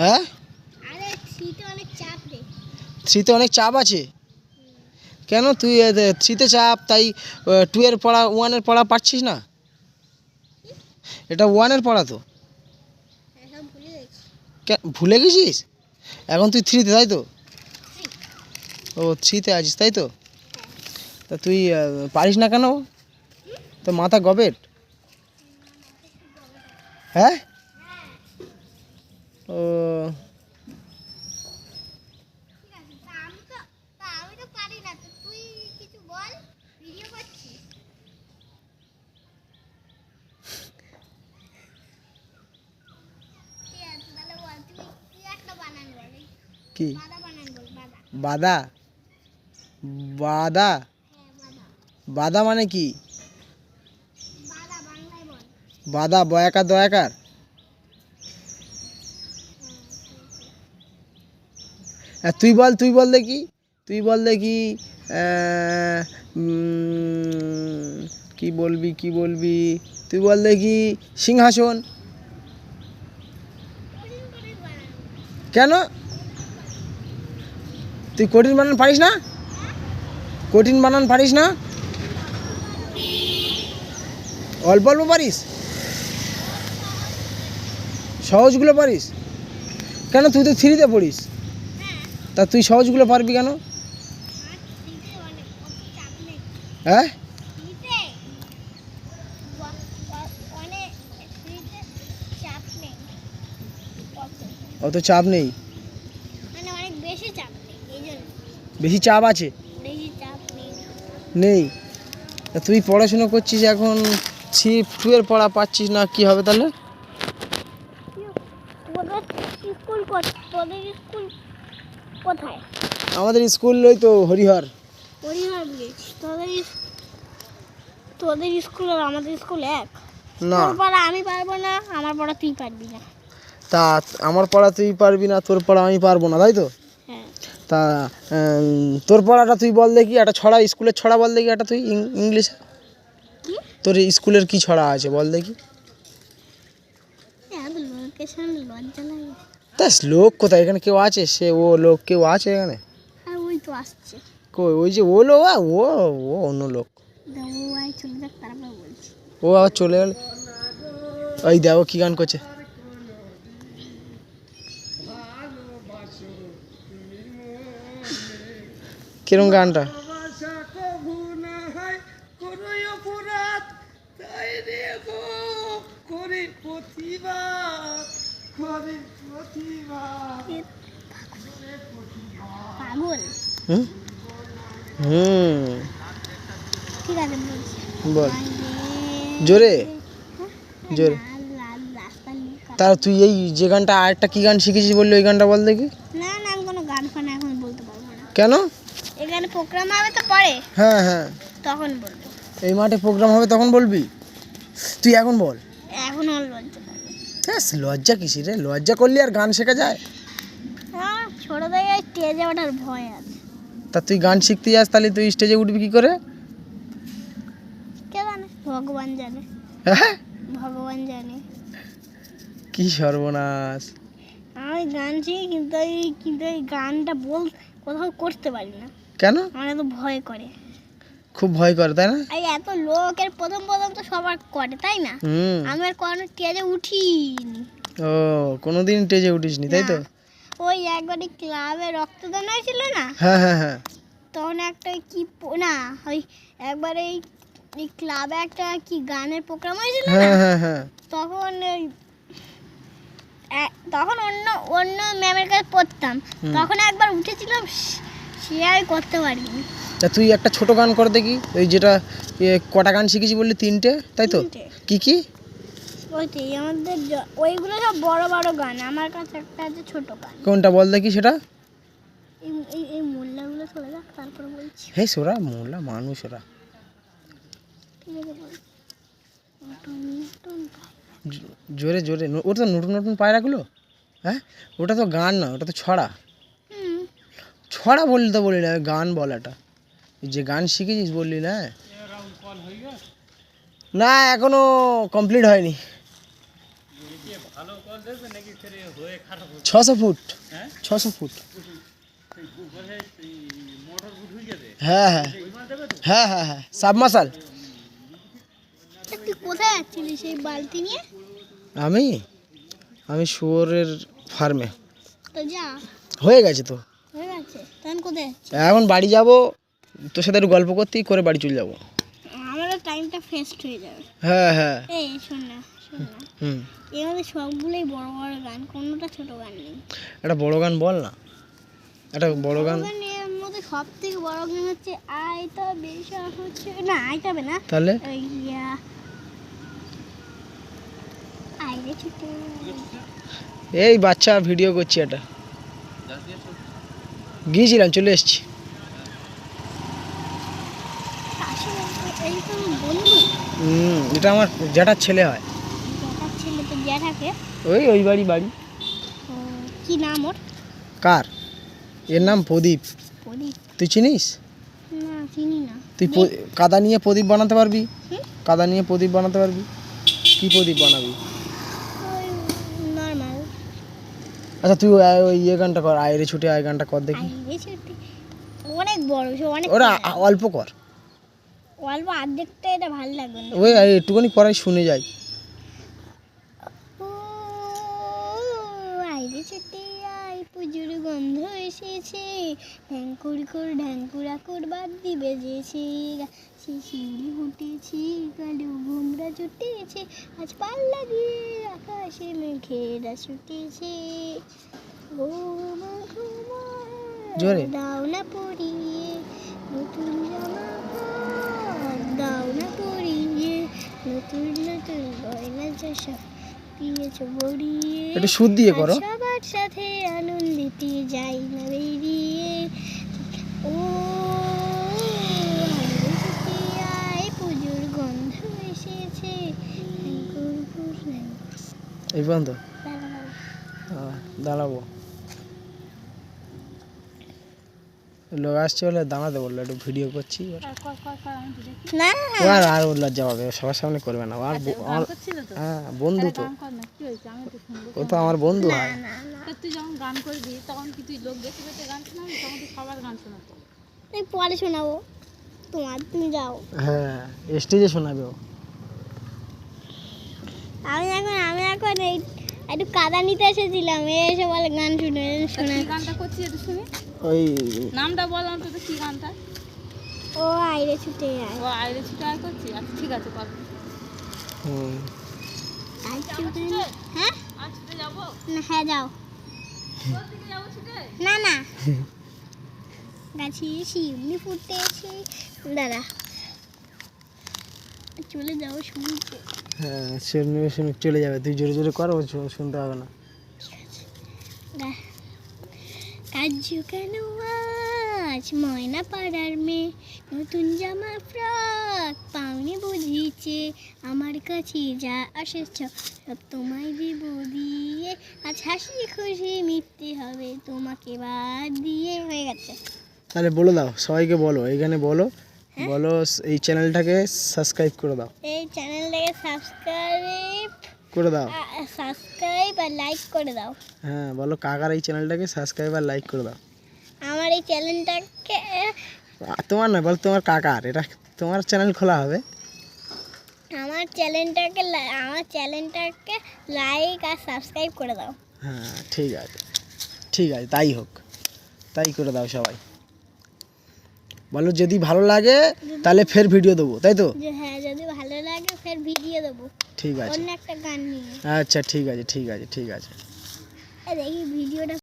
হ্যাঁ আরে থ্রিতে অনেক চাপ রে। থ্রিতে অনেক চাপ আছে কেন? তুই থ্রিতে চাপ তাই টু এর পড়া ওয়ানের পড়া পারছিস না? এটা ওয়ানের পড়া তো। এখন ভুলে গেছি। ভুলে গেছিস? এখন তুই থ্রিতে তাই তো? ও থ্রিতে আছিস তাই তো? তা তুই পারিস না কেন? তো মাথা গবেট? হ্যাঁ ও ঠিক আছে, আমি তো পারি না, তো তুই কিছু বল, ভিডিও করছিস। ঠিক আছে তাহলে বল, তুই একটা বানান বল। কি বাদা বানান বল, বাদা। বাদা? বাদা? হ্যাঁ বাদা। বাদা মানে কি? বাদা বাংলায় বল। বাদা বয়াকার দয়াকার? তুই বল দেখি, তুই বল দেখি কি বলবি তুই বল দেখি সিংহাসন। কঠিন কঠিন বানান। কেন? তুই কঠিন বানান পারিস না? কঠিন বানান পারিস না? অল্প অল্প পারিস? সহজগুলো পারিস? কেন তুই তো থ্রিতে পড়িস, তা তুই সহজগুলো পারবি কেন? আর থ্রিতে অনেক অত চাপ নেই। হ্যাঁ থ্রিতে অনেক, থ্রিতে চাপ নেই অত। অত চাপ নেই? মানে অনেক বেশি চাপ নেই, এই জন্য। বেশি চাপ আছে? বেশি চাপ নেই। নেই? তা তুই পড়াশুনো করছিস এখন, থ্রি টু এর পড়া পাচ্ছিস না, কি হবে তাহলে? তোদের স্কুল কোথায়? আমাদের স্কুল ওই তো হরিহর। হরিহর ব্রিজ। তোদের স্কুল আর আমাদের স্কুল এক? না, তোর পড়া আমি পারবো না, আমার পড়া তুই পারবি না। তা আমার পড়া তুই পারবি না, তোর পড়া আমি পারবো না, তাই তো? হ্যাঁ। তা তোর পড়াটা তুই বল দেখি, একটা ছড়া, স্কুলের ছড়া বল দেখি একটা, তুই ইংলিশে। কি? তোর স্কুলের কি ছড়া আছে বল দেখি। এত লোকের সামনে লজ্জা লাগে। তা লোক কোথায়, এখানে কেউ আছে? সে ও লোক কেউ আছে এখানে? আর ওই তো আসছে। কই ওই যে ও লোক? ও ও অন্য লোক। ও আয় চলে যাক, তারপর বলছি। ও আবার চলে গেল। ওই দেখো কি গান করছে। কিরম গানটা? পাগল। হুম হুম ঠিক আছে বলছি। বল জোরে জোরে। রাস্তা তা তুই এই যে গানটা, আরেকটা কি গান শিখেছিস বললি, ওই গানটা বল দেখি। না না, আমি কোনো গান ফান এখন বলতে পারবো না। কেন? এখানে প্রোগ্রাম হবে তো পরে, হ্যাঁ হ্যাঁ, তখন বলবো। এই মাঠে প্রোগ্রাম হবে তখন বলবি? তুই এখন বল। এখন আর লজ্জা লাগে। হ্যাঁ, লজ্জা কিসের রে? লজ্জা করলে আর গান শেখা যায়? হ্যাঁ, ছোট থেকে স্টেজে ওঠার ভয় আছে। তা তুই গান শিখতে যাস, তাহলে তুই স্টেজে উঠবি কি করে? কে জানে, ভগবান জানে। হ্যাঁ, ভগবান জানে। কি সর্বনাশ! আমি গান শিখি, কিন্তু এই গানটা কোথাও করতে পারি না। কেন? আমার এত ভয় করে। খুব ভয় করে তাই না? এই এত লোকের প্রথম তো সবার করে, তাই না? হুম। আমি আর কোনো স্টেজে উঠিনি। ও, কোনোদিন স্টেজে উঠিসনি তাই তো? না। ওই একবারই ক্লাবে রক্তদান হয়েছিল না, হ্যাঁ হ্যাঁ হ্যাঁ। তখন একটা না ওই একবার এই ক্লাবে একটা কি গানের প্রোগ্রাম হয়েছিল না, হ্যাঁ হ্যাঁ হ্যাঁ। তখন তখন অন্য অন্য ম্যামের কাছে পড়তাম, তখন একবার উঠেছিলাম, সে আর করতে পারিনি। তা তুই একটা ছোট গান কর দেখি, ওই যেটা কটা গান শিখেছি বললি? 3টে তাই তো? কি কি? ওইটাই আমাদের ওইগুলো সব বড় বড় গান, আমার কাছে একটা আছে ছোট গান। কোনটা বল দেখি সেটা? এই মোল্লাগুলো চলে যাক, তারপরে বলছি। হে সোরা, মোল্লা মানুষ ওরা। ঠিক আছে বল। জোরে জোরে। ওটা তো নতুন নতুন পায়রাগুলো। হ্যাঁ, ওটা তো গান না, ওটা তো ছড়া। ছড়া বললি তো বলি না, গান বলাটা। যে গান শিখেছিস বললি না? না, এখনো কমপ্লিট হয়নি। 600 ফুট 600 ফুট হ্যাঁ হ্যাঁ হ্যাঁ হ্যাঁ হ্যাঁ সাবমার্শাল। তুই কোথায় যাচ্ছিলি সেই বালতি নিয়ে? আমি আমি শুয়োরের ফার্মে। তো যা, হয়ে গেছে তো, হয়ে গেছে। তখন কোথায় যাচ্ছিস? এখন বাড়ি যাব, তোর সাথে একটু গল্প করতেই করে বাড়ি চলে যাব। আমারও টাইমটা ফেস্ট হয়ে যাবে। হ্যাঁ হ্যাঁ এই শোন না, শোন না, হুম, এর মধ্যে সবগুলোই বড় বড় গান, কোনোটা ছোট গান নেই। একটা বড় গান বল না, একটা বড় গান। এর মধ্যে সব থেকে বড় গান হচ্ছে আইতা বেশা হচ্ছে না, আইতাবে না, তাহলে ওই আইরে ছুটে এই বাচ্চা ভিডিও করছি, এটা গিয়েছিলাম, চলে এসেছি। আসলে এই তো বন্ধু, এটা আমার জ্যাঠার ছেলে হয়। জ্যাঠার ছেলে, তো জ্যাঠাকে ওই বাড়ি বাড়ি। কি নাম ওর? কার? এর নাম প্রদীপ। প্রদীপ? তুই চিনিস? না চিনি না। তুই কাদা নিয়ে প্রদীপ বানাতে পারবি? হুম? কাদা নিয়ে প্রদীপ বানাতে পারবি? কি প্রদীপ বানাবি? ওই নর্মাল। আচ্ছা তুই ওই ইয়ে গানটা কর, আয়রে ছুটে আয় গানটা কর দেখি। আইরে ছুটে অনেক বড়, সে অনেক ওরা অল্প কর, অল্প অর্ধেকটা, এটা ভালো লাগবে না। ওই একটুখানি করাই শুনে যাই। ও আইরে ছুটে আয়, পুজোর গন্ধ এসেছে, ঢ্যাঙ্কুর বাদ দিবে যেছে, শিশিরি ফুটেছে, কালো ঘুমরা জুটেছে, আজ পাল্লা দিয়ে আকাশে মেঘেরা ছুটেছে। ও মা জোরে। দাও না পরিয়ে নতুন জামা কাপড়, দাও না পরিয়ে নতুন নতুন গয়না যশা দিয়েছো বড়িয়ে, একটু সুর দিয়ে করো। আজ সবার সাথে আনন্দিতে যাই না বেরিয়ে। ও আয়, পুজোর গন্ধ এসেছে, এই পর্যন্ত দাঁড়াবো। লোক আসছে বলে দাঁড়াতে বললো, একটু ভিডিও করছি। না আর ওর লজ্জা পাবে, সবার সামনে করবে না। হ্যাঁ বন্ধু তো, ও তো আমার বন্ধু হয়। তুই যখন গান করবি তখন কি তুই লোক দেখে দেখে গান শোনাবি? তখন তুই সবার গান শোনাতো। এই পরে শোনাবো তোমার, তুমি যাও। হ্যাঁ স্টেজে শোনাবে ও। আমি এখন এই একটু কাদা নিতে এসেছিলাম, এসে বলে গান শুনে শোনা। কি গানটা করছিস একটু শুনি, ওই নামটা বল অন্তত, কি গানটা? ও আইরে ছুটে আয়। ও আইরে ছুটে আয় করছি। আচ্ছা ঠিক আছে, কর। আয় ছুটে, হ্যাঁ আজ ছুটে যাবো? না, হ্যাঁ যাও। কোন দিকে যাবো ছুটে? না না, গাছে শিউলি ফুটেছে, দাদা চলে যাও শুনতে। হ্যাঁ শুনে চলে যাবে, তুই জোরে জোরে কর, ও শুনতে হবে না। কাজু কেন আজ ময়না পাড়ার মেয়ে, নতুন জামা ফ্রক পাওনি বুঝিছে, আমার কাছে যা আসেছ সব তোমায় দিব দিয়ে, আজ হাসি খুশি মিটতে হবে তোমাকে বাদ দিয়ে। হয়ে গেছে। তাহলে বলে দাও সবাইকে, বলো এইখানে বলো, বলো এই চ্যানেলটাকে সাবস্ক্রাইব করে দাও, এই চ্যানেলটাকে সাবস্ক্রাইব করে দাও। আর লাইক করে দাও। হ্যাঁ বলো কাকার এই চ্যানেলটাকে সাবস্ক্রাইব আর লাইক করে দাও। আমার এই চ্যানেলটাকে, তোমার নয়, বল তোমার কাকার, এটা তোমার চ্যানেল খোলা হবে। আমার চ্যানেলটাকে লাইক আর সাবস্ক্রাইব করে দাও। হ্যাঁ ঠিক আছে, ঠিক আছে, তাই হোক, তাই করে দাও সবাই। বলো যদি ভালো লাগে তাহলে ফের ভিডিও দেবো, তাই তো? হ্যাঁ যদি ভালো লাগে ফের ভিডিও দেবো, ঠিক আছে, অন্য একটা গান নিয়ে। আচ্ছা ঠিক আছে ঠিক আছে ঠিক আছে। দেখি ভিডিওটা